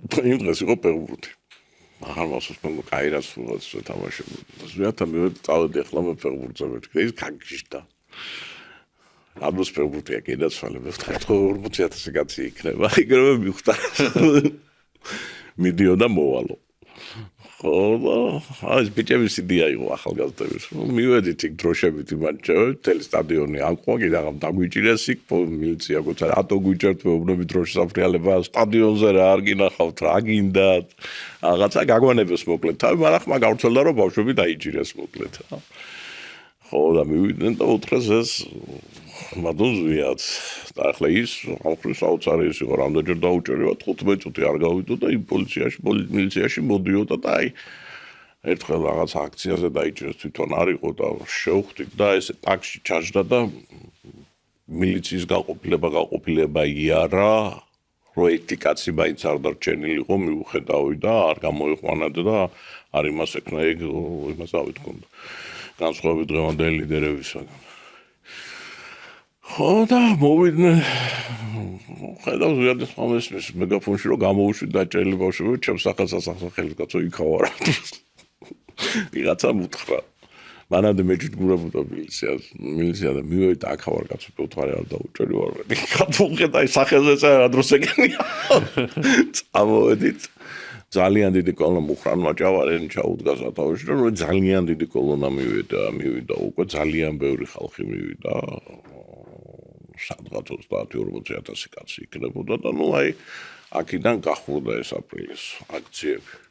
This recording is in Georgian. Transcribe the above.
იმ დღეს იყო ფეხბურთი. აღარ მახსოვს მე კაირას ფულს თამაშობ. ზუსტად მე წავედი ახლა მე ფეხბურთზე მეთქი. ის კაგიშდა. აბოს ფეხბურთია კიდაცვალებს. 40,000 კაცი იქნება. იგივე მიხვდა. მიდიოდა მოვალო. ხო, ეს ბიჭების იდეა იყო ახალგაზრდების. მივედით იქ დროშებით იმაჩვენებთ, თელი სტადიონი აყვა, კიდე აღარ დაგვიჭირეს იქ მილიცია გოცა რატო გვიჭერთ მეუბნები დროშის საფრიალება, სტადიონზე რა არ გინახავთ, რა გინდათ. რაღაცა გაგვანებეს მოკლედ. თავი მარახმა გავრცელდა რომ ბავშვები დაიჭირეს მოკლედ. ხო, და მივიდნენ და უთხრეს ეს მადონზვიათ. და ახლა ის ამხრივ საოცარი ის იყო, რამდენჯერ დაუჭერივად 15 წუთი არ გავიდო და იმ მილიციაში მოდიოდა და აი ერთხელ რაღაც აქციაზე დაიჭირეს თვითონ არ იყო და შევხვდით და ესე ტაქსში ჩაჯდა და მილიციის გაყოფილება იარა რო ერთი კაცი მაინც არ დარჩენილიყო მიუხედავი და არ გამოიყვანადა და არ იმას ეკნა ეგ იმას ავიტყონდა განსხვავებით დღევანდელი ლიდერებისგან ხო და მოვიდნენ ხედავს ვიადეს მომესმის მეგაფონში რომ გამოუშვი დაჭერილი ბავშვები ჩემს სახელს ასახელი კაცო იქავარ ვიღაცა მუთხრა მანამდე მეჯგურებოდა მილიცია და მივედი აქ ვარ კაცო პოთხარი არ დაუჭერი ვარ კაცოხედა ის სახელზე რა დროს ეგენია წამოვედით ძალიან დიდი კოლონა მუხრანმა ჭავარენ ჩაუდგა სათავეში რომ ძალიან დიდი კოლონა მივიდა უკვე ძალიან ბევრი ხალხი მივიდა სადღაც 30-40,000 კაცი იქნებოდა და ნუ აი აქედან გახურდა ეს აპრილის აქციები